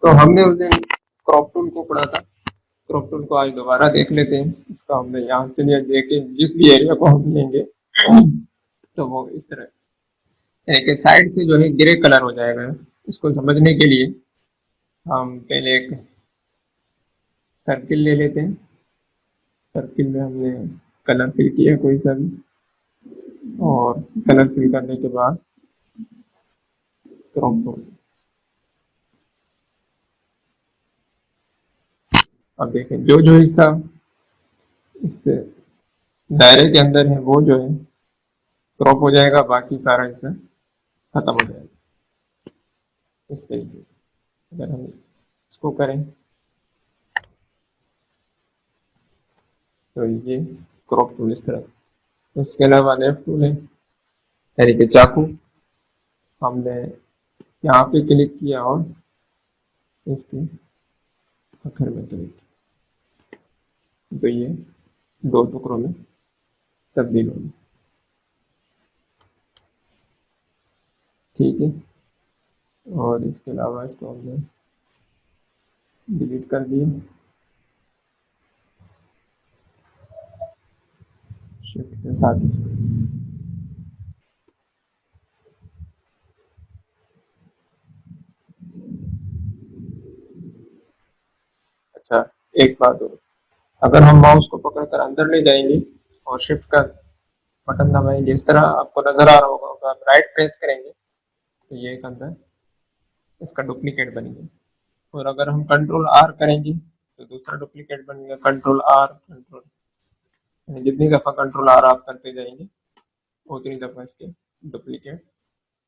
तो हमने उस दिन क्रॉप टूल को पढ़ा था। क्रॉप टूल को आज दोबारा देख लेते हैं। इसका हमने यहाँ से लिया, देखे जिस भी एरिया को हम लेंगे तो वो इस तरह एक साइड से जो है ग्रे कलर हो जाएगा। इसको समझने के लिए हम पहले एक सर्किल ले लेते हैं। सर्किल में हमने कलर फिल किया कोई सा भी, और कलर फिल करने के बाद क्रॉप टूल। अब देखें जो जो हिस्सा इस दायरे के अंदर है वो जो है क्रॉप हो जाएगा, बाकी सारा हिस्सा खत्म हो जाएगा। इस तरीके से अगर हम इसको करें तो ये क्रॉप टूल इस तरह से। उसके अलावा लेफ्ट टूल है, यानी कि चाकू। हमने यहाँ पे क्लिक किया और इसके आखिर में क्लिक किया तो ये दो टुकड़ों में तब्दील होगी। ठीक है, और इसके अलावा इसको हमने डिलीट कर दिया। शिफ्ट के साथ अच्छा, एक बात और, अगर हम माउस को पकड़कर अंदर ले जाएंगे और शिफ्ट का बटन दबाएंगे, इस तरह आपको नजर आ रहा होगा, अगर आप राइट प्रेस करेंगे तो ये एक अंदर इसका डुप्लीकेट बनेगा। और अगर हम कंट्रोल आर करेंगे तो दूसरा डुप्लीकेट बनेगा। कंट्रोल आर, कंट्रोल, यानी जितनी दफा कंट्रोल आर आप करते जाएंगे उतनी दफा इसके डुप्लीकेट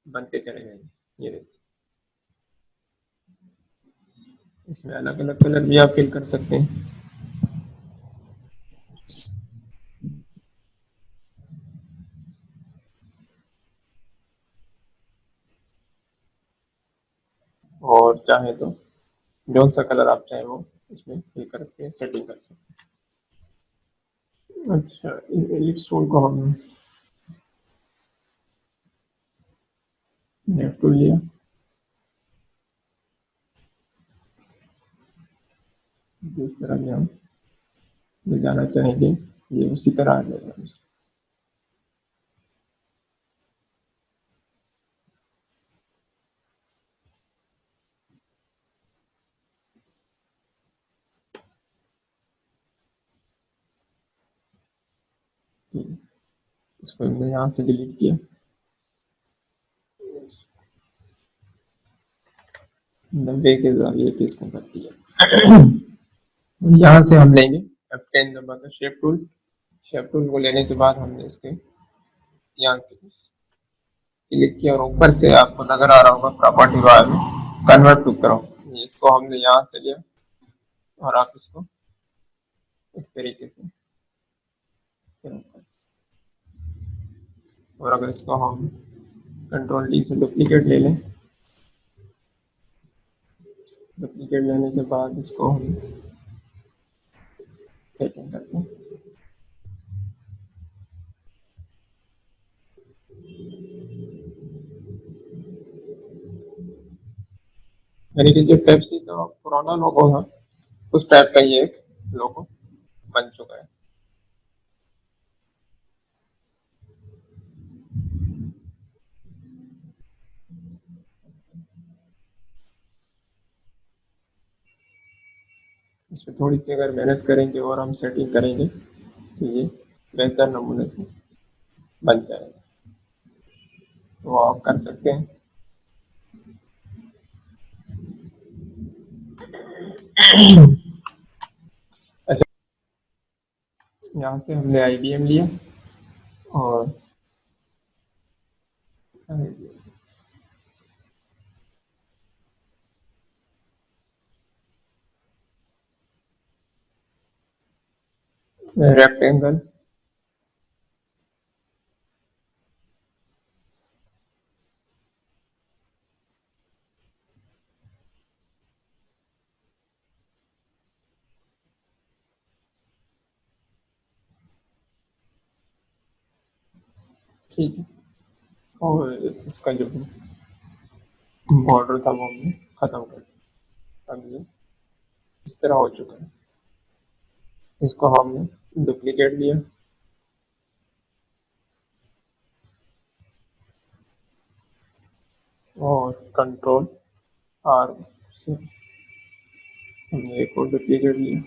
बनते चले जाएंगे। ये देखिए, इसमें अलग अलग कलर भी आप फिल कर सकते हैं। और चाहे तो जौन सा कलर आप चाहे वो इसमें फिल कर सकते, सेटिंग कर सकते हैं। अच्छा, एलिप्स टूल को हम लेफ्ट टूल लिया, जिस तरह से हम ले जाना चाहेंगे ये उसी तरह आ जाएगा। इसको हमने यहाँ से डिलीट किया, नब्बे के जाविये पे इसको कर दिया। यहाँ से हम लेंगे F10 दबा कर शेप टूल। शेप टूल को लेने के बाद हमने इसके यहाँ क्लिक किया और ऊपर से आपको नजर आ रहा होगा प्रॉपर्टी बार में कन्वर्ट टू करो, इसको हमने यहाँ से लिया और आप इसको इस तरीके से करो। और अगर इसको हम कंट्रोल डी से डुप्लीकेट ले लें, डुप्लीकेट लेने के बाद इसको हम सेटिंग करते हैं। यानी कि जो पेप्सी का पुराना लोगो था उस टाइप का ये एक लोगो बन चुका है। इसमें थोड़ी सी अगर मेहनत करेंगे और हम सेटिंग करेंगे तो ये बेहतर नमूने से बन जाएगा, तो आप कर सकते हैं। अच्छा, यहाँ से हमने IBM लिया और रेक्टेंगल, ठीक है, और इसका जो बॉर्डर था वो हमने खत्म कर दिया। अब ये इस तरह हो चुका है। इसको हमने डुप्लीकेट लिया और कंट्रोल आर से हमने एक और डुप्लीकेट लिया।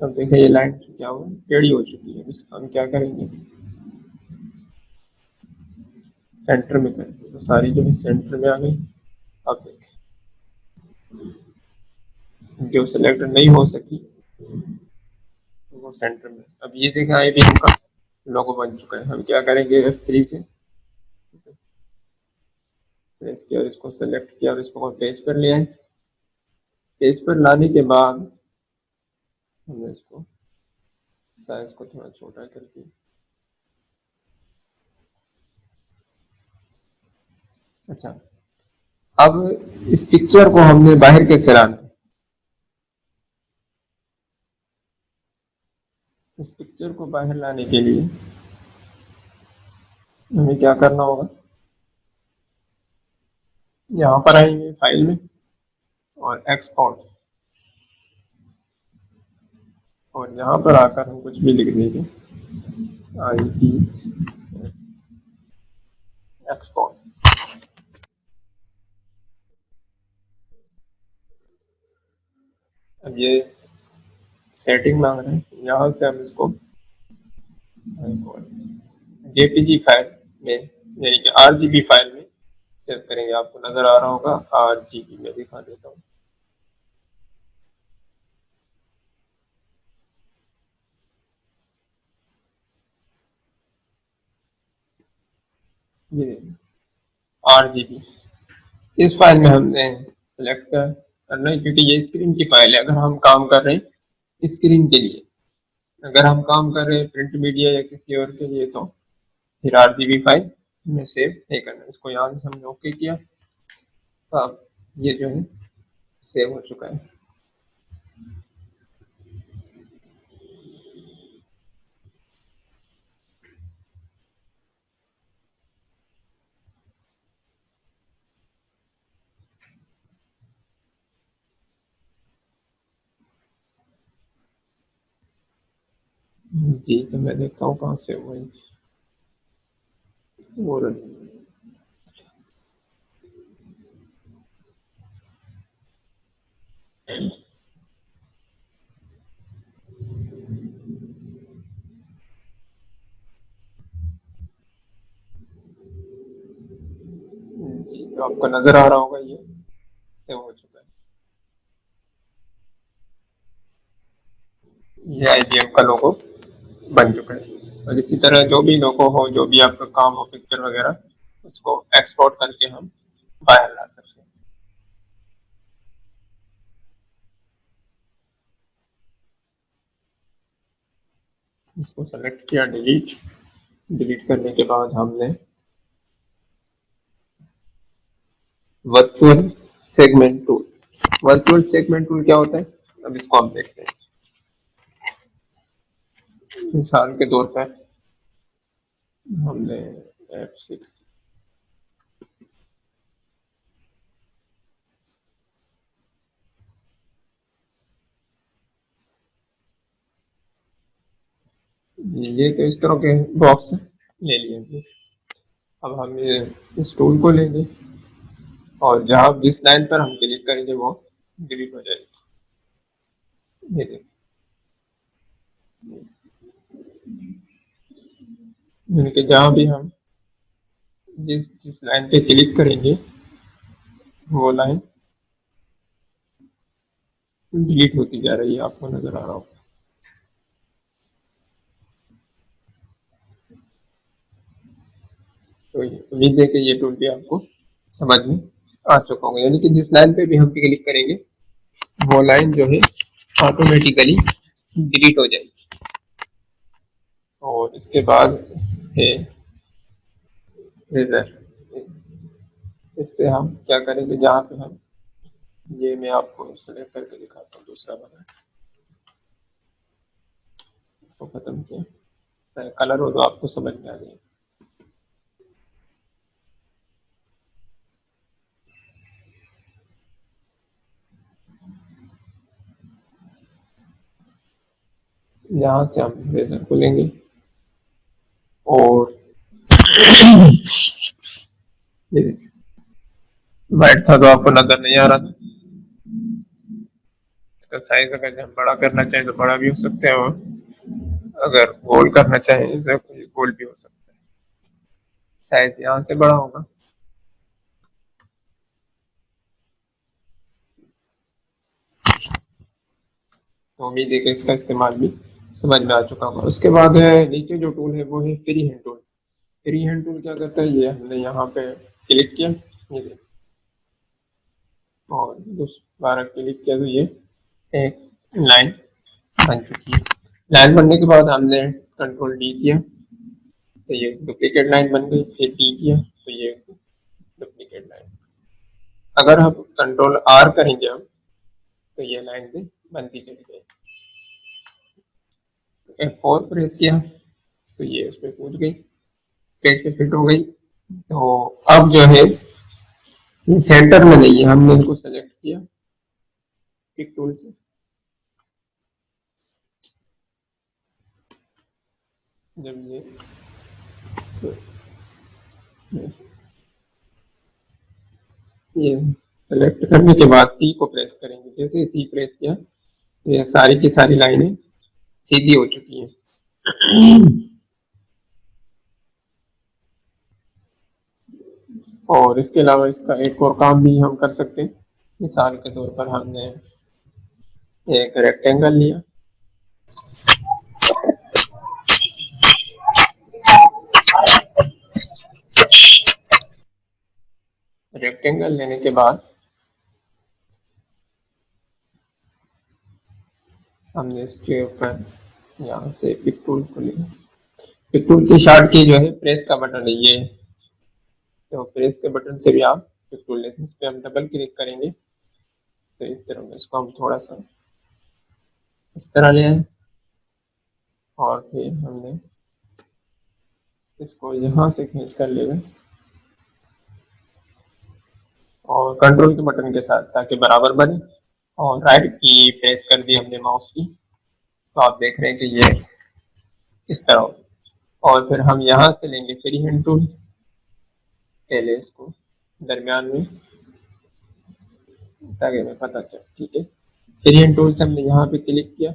अब देखिए ये लाइन क्या हुआ, टेढ़ी हो चुकी है। इसका हम क्या करेंगे, सेंटर में करेंगे, तो सारी जो है सेंटर में आ गई। अब देखिए जो सिलेक्ट नहीं हो सकी वो सेंटर में। अब ये देखें IBM का लोगो बन चुका है। हम क्या करेंगे, F3 से प्रेस किया और इसको सेलेक्ट किया और इसको पेज पर ले आए। पेज पर लाने के बाद हमने इसको साइज को थोड़ा छोटा कर दिया। अच्छा, अब इस पिक्चर को हमने बाहर कैसे लाना है, इस पिक्चर को बाहर लाने के लिए हमें क्या करना होगा, यहाँ पर आएंगे फाइल में और एक्सपोर्ट, और यहाँ पर आकर हम कुछ भी लिख देंगे, IP एक्सपोर्ट। अब ये सेटिंग मांग रहे हैं, यहाँ से हम इसको JPG फाइल में यानी कि RGB फाइल में सेव करेंगे। आपको नजर आ रहा होगा, RGB में दिखा देता हूँ। ये RGB इस फाइल में हमने सेलेक्ट करना है, क्योंकि ये स्क्रीन की फाइल है। अगर हम काम कर रहे हैं स्क्रीन के लिए, अगर हम काम कर रहे हैं प्रिंट मीडिया या किसी और के लिए, तो फिर RGB फाइल में सेव नहीं करना। इसको यहाँ से हमने ओके किया, तो अब ये जो है सेव हो चुका है। जी, तो मैं देखता हूँ कहाँ से हुआ है। और जी, तो आपको नजर आ रहा होगा ये सेव हो चुका है। ये IBM का लोगो बन चुका है। और इसी तरह जो भी लोगो हो, जो भी आपका काम हो, पिक्चर वगैरह, उसको एक्सपोर्ट करके हम बाहर ला सकते हैं। इसको सेलेक्ट किया, डिलीट। डिलीट करने के बाद हमने virtual segment tool, virtual segment tool क्या होता है, अब इसको हम देखते हैं। मिसाल के तौर पर हमने F6 ये तो इस तरह के बॉक्स ले लिए हमने। अब हम ये इस टूल को लेंगे और जहाँ जिस लाइन पर हम क्लिक करेंगे वो डिलीट हो जाएगी। ये देखिए, यानी कि जहाँ भी हम जिस जिस लाइन पे क्लिक करेंगे वो लाइन डिलीट होती जा रही है, आपको नजर आ रहा होगा। तो उम्मीद है कि ये टूल भी आपको समझ में आ चुका होगा। यानी कि जिस लाइन पे भी हम क्लिक करेंगे वो लाइन जो है ऑटोमेटिकली डिलीट हो जाएगी। और इसके बाद है रिजर, इससे हम क्या करेंगे, जहाँ पे हम ये मैं आपको सेलेक्ट करके दिखाता हूँ, दूसरा वाला तो खत्म किया, कलर हो तो आपको समझ में आ जाएगा। यहाँ से हम ब्रेजर खोलेंगे और वाइट था तो आपको नजर नहीं आ रहा था। इसका साइज अगर हम बड़ा करना चाहें तो बड़ा भी हो सकते हैं, और अगर गोल करना चाहें तो गोल भी हो सकता है। साइज यहाँ से बड़ा होगा। तो उम्मीद है कि इसका इस्तेमाल भी समझ में आ चुका होगा। उसके बाद नीचे जो टूल है वो है free hand tool. Free hand tool क्या करता है, ये हमने यहाँ पे क्लिक किया, ये देखिए, और दोबारा क्लिक किया तो ये एक लाइन बन चुकी है। लाइन बनने के बाद हमने कंट्रोल डी किया तो ये डुप्लीकेट लाइन बन गई, फिर डी किया तो ये डुप्लीकेट लाइन। अगर हम कंट्रोल आर करेंगे हम तो ये लाइन भी बनती चली गई। F4 प्रेस किया तो ये उसमें कूद गई, पेज पे फिट हो गई। तो अब जो है ये सेंटर में नहीं है, हमने इनको सेलेक्ट किया पिक टूल से, जब ये सेलेक्ट करने के बाद सी को प्रेस करेंगे। जैसे सी प्रेस किया तो ये सारी की सारी लाइनें सीधी हो चुकी हैं। और इसके अलावा इसका एक और काम भी हम कर सकते हैं। मिसाल के तौर पर हमने एक रेक्टेंगल लिया, रेक्टेंगल लेने के बाद हमने इसके ऊपर यहाँ से पिक टूल को लिया। पिक टूल की शॉर्ट की जो है प्रेस का बटन है ये, तो प्रेस के बटन से भी आप पिक टूल लेते हैं। इस पर हम डबल क्लिक करेंगे तो इस तरह में इसको हम थोड़ा सा इस तरह ले आए, और फिर हमने इसको यहाँ से खींच कर ले गए और कंट्रोल के बटन के साथ ताकि बराबर बने, और राइट की प्रेस कर दी हमने माउस की, तो आप देख रहे हैं कि ये इस तरह हो। और फिर हम यहाँ से लेंगे फ्री हैंड टूल, पहले इसको दरमियान में ताकि हमें पता चले, ठीक है। फ्री हैंड टूल से हमने यहाँ पे क्लिक किया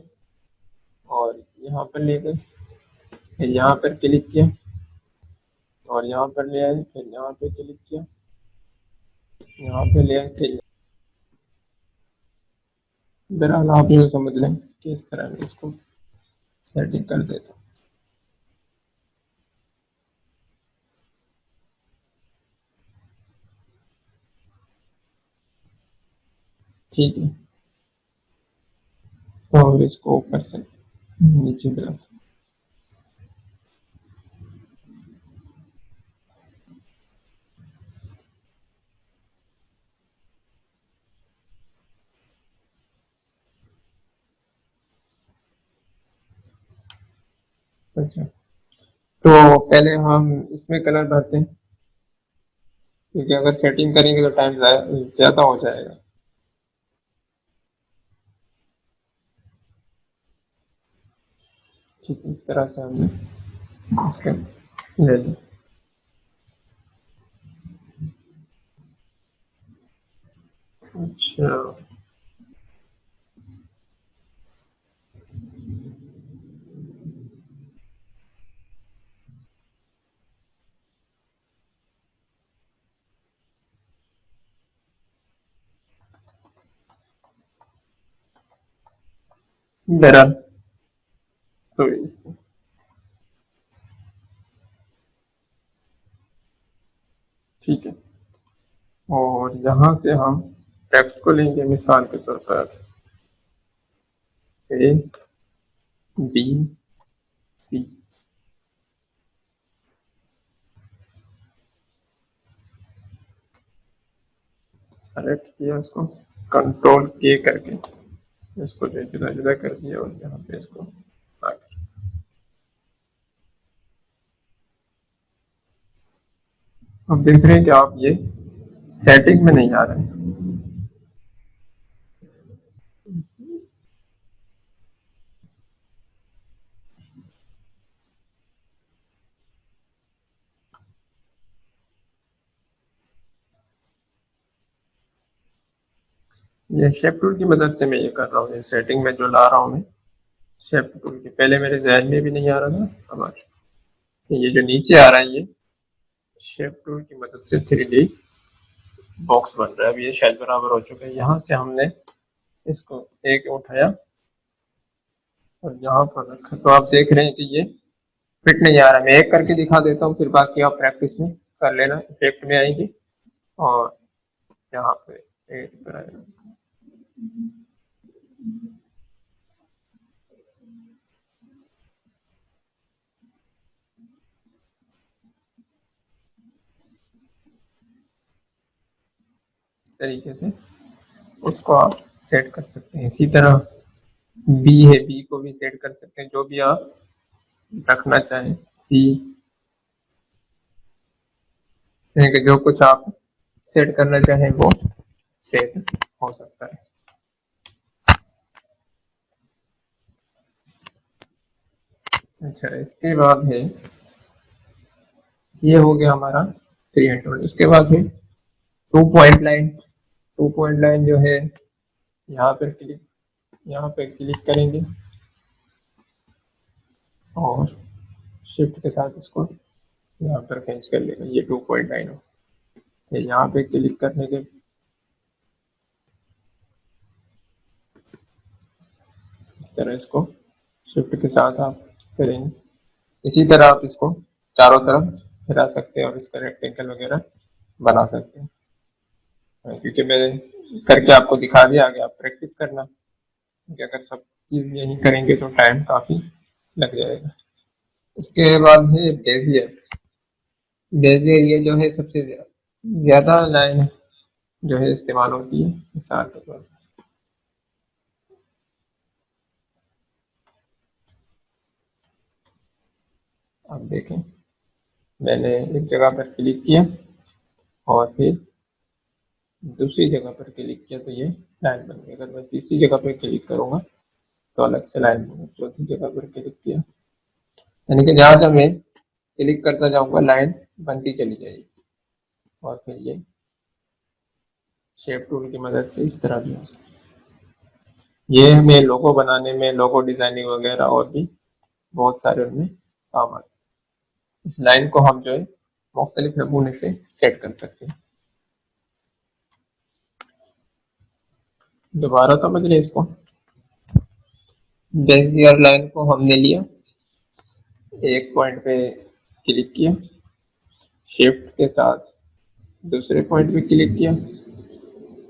और यहाँ पर ले गए, फिर यहाँ पर क्लिक किया और यहाँ पर ले आए, फिर यहाँ पे क्लिक किया, यहाँ पे ले आए, फिर बहरहाल आप ये समझ लें कि इस तरह में इसको सेटिंग कर देता हूँ। ठीक है, और इसको ऊपर से नीचे गिरा सकते। अच्छा, तो पहले हम इसमें कलर भरते हैं, क्योंकि अगर सेटिंग करेंगे तो टाइम ज़्यादा हो जाएगा। ठीक है, इस तरह से हमने इसके ले लिया। अच्छा, बहरहाल तो ठीक है, और यहाँ से हम टेक्स्ट को लेंगे, मिसाल के तौर पर ए बी सी, सेलेक्ट किया, उसको कंट्रोल के करके इसको जो जुदा जुदा कर दिया और यहाँ पे इसको अब देख रहे हैं कि आप ये सेटिंग में नहीं आ रहे हैं। ये शेप टूल की मदद से मैं ये कर रहा हूँ, ये सेटिंग में जो ला रहा हूँ मैं शेप टूल की। पहले मेरे जहन में भी नहीं आ रहा था, अब आ रहा है। ये जो नीचे आ रहा है ये शेप टूल की मदद से 3D बॉक्स बन रहा है। अब ये शायद बराबर हो चुका है। यहाँ से हमने इसको एक उठाया और यहाँ पर रखा, तो आप देख रहे हैं कि ये फिट नहीं आ रहा। मैं एक करके दिखा देता हूँ, फिर बाकी आप प्रैक्टिस में कर लेना, इफेक्ट में आएगी और यहाँ पे एक पर आएगा। इस तरीके से उसको आप सेट कर सकते हैं। इसी तरह बी है, बी को भी सेट कर सकते हैं, जो भी आप रखना चाहें। सी जो कुछ आप सेट करना चाहें वो सेट हो सकता है। अच्छा, इसके बाद है, ये हो गया हमारा 300। इसके बाद है 2 पॉइंट लाइन। 2 पॉइंट लाइन जो है यहाँ पे क्लिक करेंगे और शिफ्ट के साथ इसको यहाँ पर खींच कर लेगा, ये 2 पॉइंट लाइन हो। यहाँ पे क्लिक करने के इस तरह इसको शिफ्ट के साथ आप करेंगे। इसी तरह आप इसको चारों तरफ हिला सकते हैं और इसका रेक्टेंगल वगैरह बना सकते हैं। क्योंकि मैंने करके आपको दिखा दिया, आगे आप प्रैक्टिस करना, क्योंकि अगर सब चीज़ यही करेंगे तो टाइम काफ़ी लग जाएगा। उसके बाद है बेजियर। बेजियर ये जो है सबसे ज़्यादा लाइन जो है इस्तेमाल होती है मिसाल के तौर पर। आप देखें, मैंने एक जगह पर क्लिक किया और फिर दूसरी जगह पर क्लिक किया तो ये लाइन बन गई। अगर मैं तीसरी जगह पर क्लिक करूँगा तो अलग से लाइन बनेगी। चौथी जगह पर क्लिक किया, यानी कि जहाँ जहाँ मैं क्लिक करता जाऊँगा लाइन बनती चली जाएगी। और फिर ये शेप टूल की मदद से इस तरह भी हो सकता है। ये हमें लोगो बनाने में, लोगो डिजाइनिंग वगैरह और भी बहुत सारे उनमें काम आते हैं। इस लाइन को हम जो है मुख्तलिफ नमूने से सेट कर सकते हैं। दोबारा समझ लें इसको। बेजियर लाइन को हमने लिया, एक पॉइंट पे क्लिक किया, शिफ्ट के साथ दूसरे पॉइंट पे क्लिक किया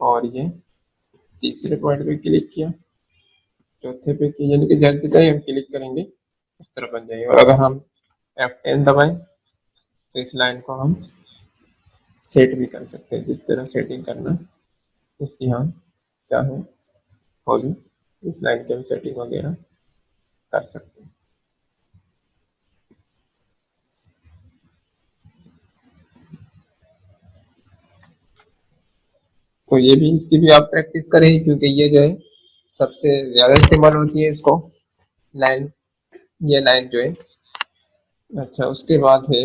और ये तीसरे पॉइंट पे क्लिक किया, चौथे पे किया, यानी कि जब जितना ही हम क्लिक करेंगे उस तरह बन जाएगी। और अगर हम F10 दबाएं तो इस लाइन को हम सेट भी कर सकते हैं। जिस तरह सेटिंग करना इसकी हम चाहे होगी, इस लाइन की हम सेटिंग वगैरह कर सकते हैं। तो ये भी, इसकी भी आप प्रैक्टिस करें, क्योंकि ये जो है सबसे ज्यादा इस्तेमाल होती है इसको लाइन, ये लाइन जो है। अच्छा, उसके बाद है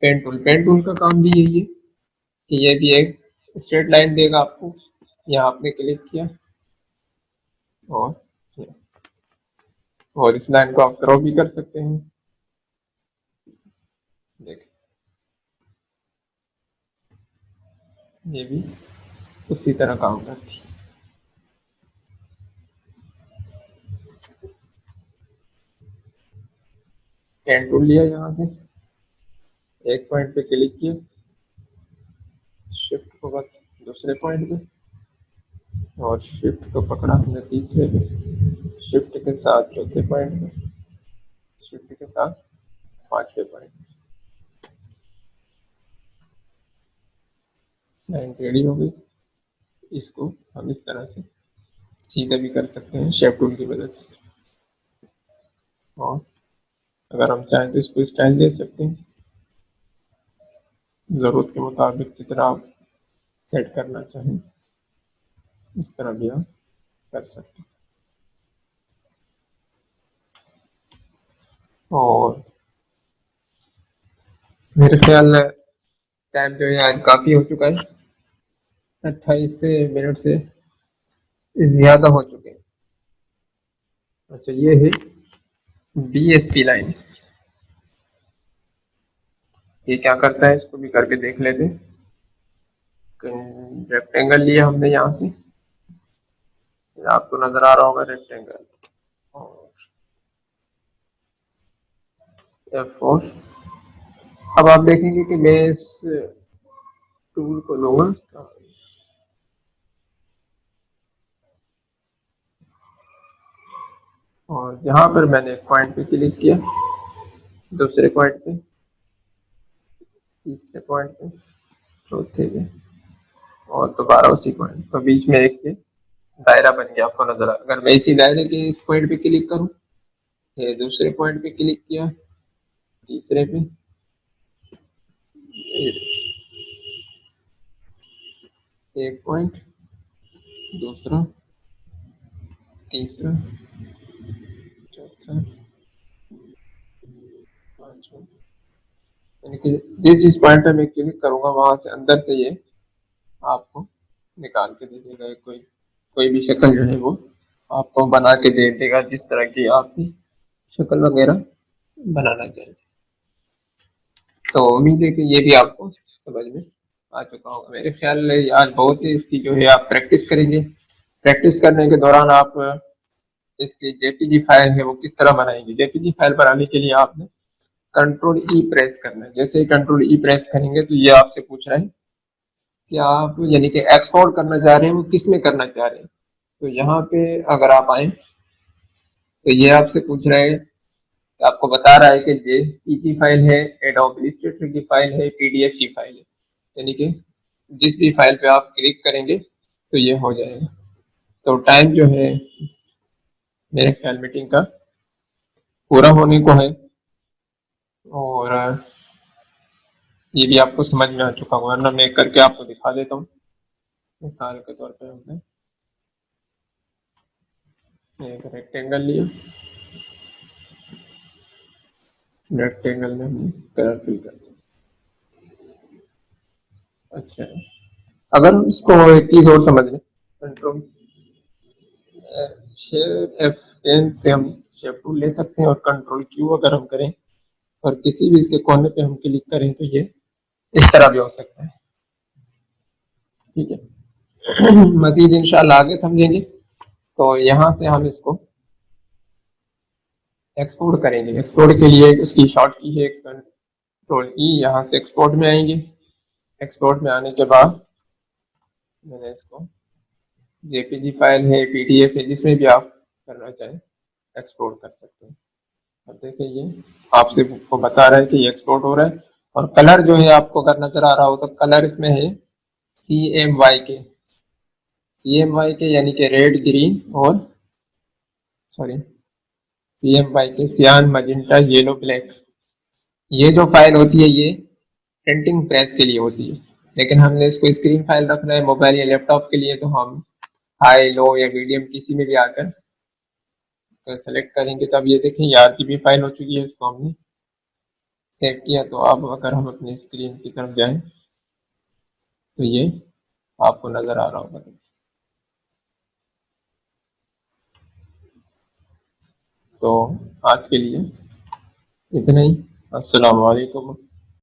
पेन टूल। पेन टूल का काम भी यही है कि ये भी एक स्ट्रेट लाइन देगा आपको। यहाँ आपने क्लिक किया और इस लाइन को आप ड्रॉ भी कर सकते हैं। देखिए, ये भी उसी तरह काम करती है। पेन टूल लिया, यहाँ से एक पॉइंट पे क्लिक किया, शिफ्ट को बस दूसरे पॉइंट पे और शिफ्ट को पकड़ा हमने तीसरे पे, शिफ्ट के साथ चौथे पॉइंट पे, शिफ्ट के साथ पांचवे पॉइंट पे। लाइन रेडी हो गई। इसको हम इस तरह से सीधा भी कर सकते हैं शेप टूल की मदद से, और अगर हम चाहें तो इसको स्टाइल दे सकते हैं ज़रूरत के मुताबिक। जितना आप सेट करना चाहें इस तरह भी आप कर सकते हैं। और मेरे ख्याल टाइम जो है आज काफ़ी हो चुका है, 28 से मिनट से ज्यादा हो चुके हैं। अच्छा, ये है बीएसपी लाइन। ये क्या करता है, इसको भी करके देख लेते हैं। रेक्टेंगल लिया हमने यहाँ से, आपको नजर आ रहा होगा रेक्टेंगल, और F4। अब आप देखेंगे कि मैं इस टूल को लूंगा, और यहाँ पर मैंने एक पॉइंट पे क्लिक किया, दूसरे पॉइंट पे, तीसरे पॉइंट पे, चौथे पे, और दोबारा उसी पॉइंट, तो बीच में एक दायरा बन गया, आपको नजर आ। अगर मैं इसी दायरे के पॉइंट पे क्लिक करूँ, ये दूसरे पॉइंट पे क्लिक किया, तीसरे पे, एक पॉइंट, दूसरा, तीसरा, चौथा, पांचवा, यानी कि जिस जिस पॉइंट पे मैं क्लिक करूंगा वहां से अंदर से ये आपको निकाल के दे देगा। कोई कोई भी शक्ल जो है वो आपको बना के दे देगा, जिस तरह की आपकी शक्ल वगैरह बनाना चाहिए। तो उम्मीद है कि ये भी आपको समझ में आ चुका होगा। मेरे ख्याल में आज बहुत ही इसकी जो है आप प्रैक्टिस करेंगे। प्रैक्टिस करने के दौरान आप इसकी जेपीजी फाइल है वो किस तरह बनाएंगे। जेपीजी फाइल बनाने के लिए आपने कंट्रोल ई प्रेस करना है। जैसे ही कंट्रोल ई प्रेस करेंगे तो ये आपसे पूछ रहा है कि आप यानी कि एक्सपोर्ट करना चाह रहे हैं, वो किस में करना चाह रहे हैं। तो यहाँ पे अगर आप आए तो ये आपसे पूछ रहा है, आपको बता रहा है कि जेपीजी की फाइल है, एडोबी इलस्ट्रेटर की फाइल है, पीडीएफ की फाइल है। यानी कि जिस भी फाइल पे आप क्लिक करेंगे तो ये हो जाएगा। तो टाइम जो है मेरे ख्याल मीटिंग का पूरा होने को है, और ये भी आपको समझ में आ चुका होगा, वरना मैं करके आपको दिखा देता हूँ। मिसाल के तौर पे हमने एक रेक्टेंगल लिया, रेक्टेंगल में हमने कलर फिल कर दिया। अच्छा, अगर हम इसको एक चीज और समझ लें, कंट्रोल शेप F10 से हम शेप टूल ले सकते हैं, और कंट्रोल क्यू अगर हम करें और किसी भी इसके कोने पे हम क्लिक करें तो ये इस तरह भी हो सकता है। ठीक है। मजीद इंशाल्लाह आगे समझेंगे। तो यहाँ से हम इसको एक्सपोर्ट करेंगे। एक्सपोर्ट के लिए उसकी शॉर्ट की है कंट्रोल ई, यहाँ से एक्सपोर्ट में आएंगे। एक्सपोर्ट में आने के बाद मैंने इसको जेपीजी फाइल है, पीडीएफ है, जिसमें भी आप करना चाहें एक्सपोर्ट कर सकते हैं। अब देखिए ये आपसे को बता रहा है कि ये एक्सपोर्ट हो रहा है, और कलर जो है आपको अगर नजर आ रहा हो तो कलर इसमें है CMYK यानी कि रेड, ग्रीन और सॉरी CMYK सियान, मजेंटा, येलो, ब्लैक। ये जो फाइल होती है ये प्रिंटिंग प्रेस के लिए होती है, लेकिन हमने इसको स्क्रीन फाइल रखना है मोबाइल या लैपटॉप के लिए, तो हम हाई, लो या मीडियम किसी में भी आकर तो सेलेक्ट करेंगे। तो अब ये देखें ये आरजीबी फाइल हो चुकी है, इसको हमने सेव किया। तो अब अगर हम अपनी स्क्रीन की तरफ जाएं तो ये आपको नजर आ रहा होगा। तो आज के लिए इतना ही। अस्सलाम वालेकुम।